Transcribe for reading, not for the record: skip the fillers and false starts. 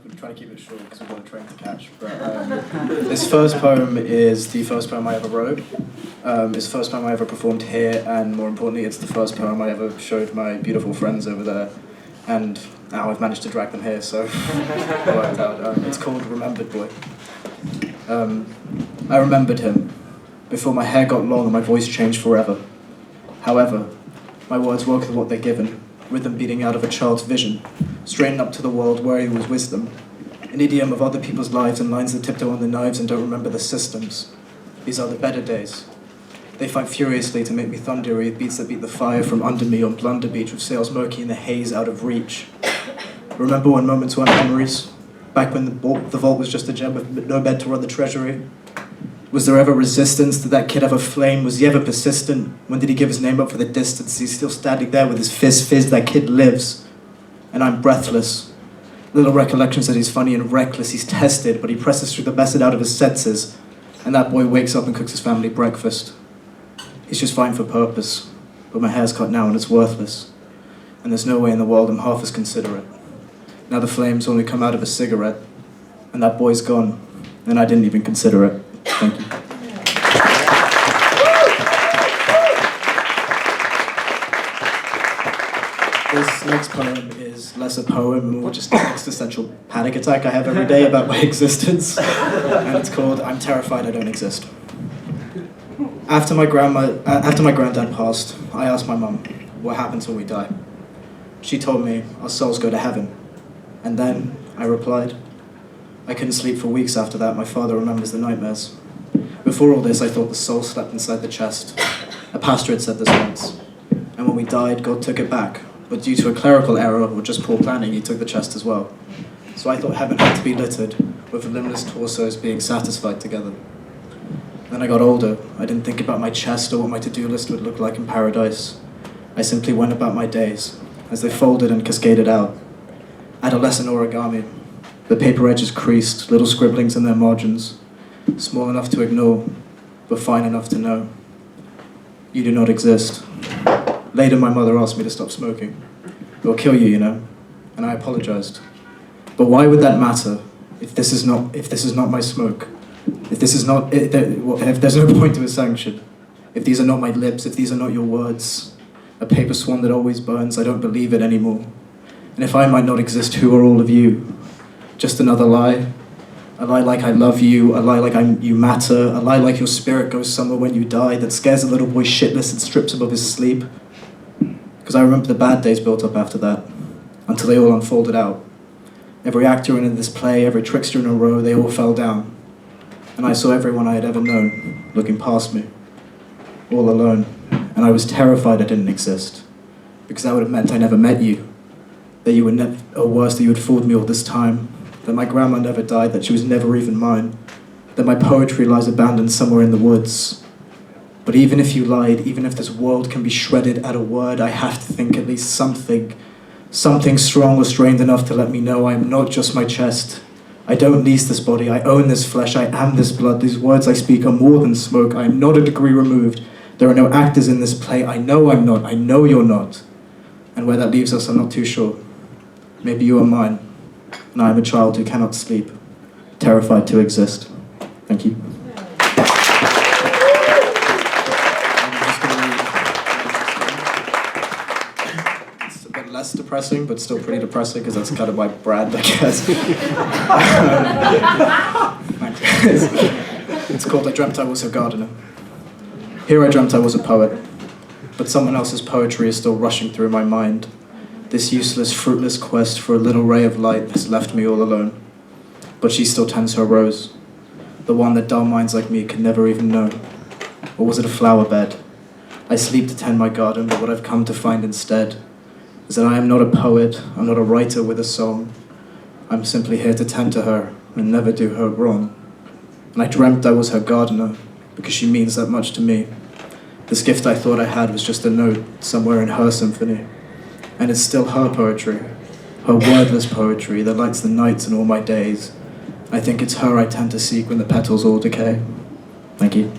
I've been trying to keep it short because we've got a train to catch. But this first poem is the first poem I ever wrote. It's the first poem I ever performed here, and more importantly, it's the first poem I ever showed my beautiful friends over there. And now I've managed to drag them here, so it worked out. It's called Remembered Boy. I remembered him before my hair got long and my voice changed forever. However, my words woke with what they're given, rhythm beating out of a child's vision, straining up to the world where he was wisdom, an idiom of other people's lives and lines that tiptoe on the knives and don't remember the systems. These are the better days. They fight furiously to make me thundery, beats that beat the fire from under me on Blunder Beach with sails murky in the haze out of reach. Remember when moments weren't memories? Back when the vault was just a gem with no bed to run the treasury? Was there ever resistance? Did that kid ever flame? Was he ever persistent? When did he give his name up for the distance? He's still standing there with his fizz. That kid lives. And I'm breathless. Little recollections that he's funny and reckless. He's tested, but he presses through the method out of his senses. And that boy wakes up and cooks his family breakfast. He's just fine for purpose. But my hair's cut now and it's worthless. And there's no way in the world I'm half as considerate. Now the flames only come out of a cigarette. And that boy's gone. And I didn't even consider it. Thank you. This next poem is less a poem, more just an existential panic attack I have every day about my existence. And it's called I'm Terrified I Don't Exist. After my granddad passed, I asked my mum, what happens when we die? She told me our souls go to heaven. And then, I replied, I couldn't sleep for weeks after that. My father remembers the nightmares. Before all this, I thought the soul slept inside the chest. A pastor had said this once. And when we died, God took it back. But due to a clerical error or just poor planning, he took the chest as well. So I thought heaven had to be littered with limbless torsos being satisfied together. Then I got older. I didn't think about my chest or what my to-do list would look like in paradise. I simply went about my days as they folded and cascaded out. Adolescent origami. The paper edges creased, little scribblings in their margins. Small enough to ignore, but fine enough to know. You do not exist. Later, my mother asked me to stop smoking. It will kill you, you know. And I apologized. But why would that matter if this is not my smoke? If there's no point to a sanction? If these are not my lips, if these are not your words, a paper swan that always burns, I don't believe it anymore. And if I might not exist, who are all of you? Just another lie? A lie like I love you, a lie like you matter, a lie like your spirit goes somewhere when you die that scares a little boy shitless and strips him of his sleep. Because I remember the bad days built up after that, until they all unfolded out. Every actor in this play, every trickster in a row, they all fell down. And I saw everyone I had ever known, looking past me, all alone. And I was terrified I didn't exist, because that would have meant I never met you, that you were never, or worse, that you had fooled me all this time, that my grandma never died, that she was never even mine, that my poetry lies abandoned somewhere in the woods. But even if you lied, even if this world can be shredded at a word, I have to think at least something strong or strained enough to let me know I am not just my chest. I don't lease this body, I own this flesh, I am this blood, these words I speak are more than smoke, I am not a degree removed, there are no actors in this play, I know I'm not, I know you're not. And where that leaves us, I'm not too sure. Maybe you are mine, and I am a child who cannot sleep, terrified to exist. Thank you. It's a bit less depressing, but still pretty depressing, because that's kind of my brand, I guess. It's called I Dreamt I Was a Gardener. Here I dreamt I was a poet, but someone else's poetry is still rushing through my mind. This useless, fruitless quest for a little ray of light has left me all alone. But she still tends her rose, the one that dull minds like me could never even know. Or was it a flower bed? I sleep to tend my garden, but what I've come to find instead is that I am not a poet, I'm not a writer with a song. I'm simply here to tend to her and never do her wrong. And I dreamt I was her gardener, because she means that much to me. This gift I thought I had was just a note somewhere in her symphony. And it's still her poetry, her wordless poetry that lights the nights and all my days. I think it's her I tend to seek when the petals all decay. Thank you.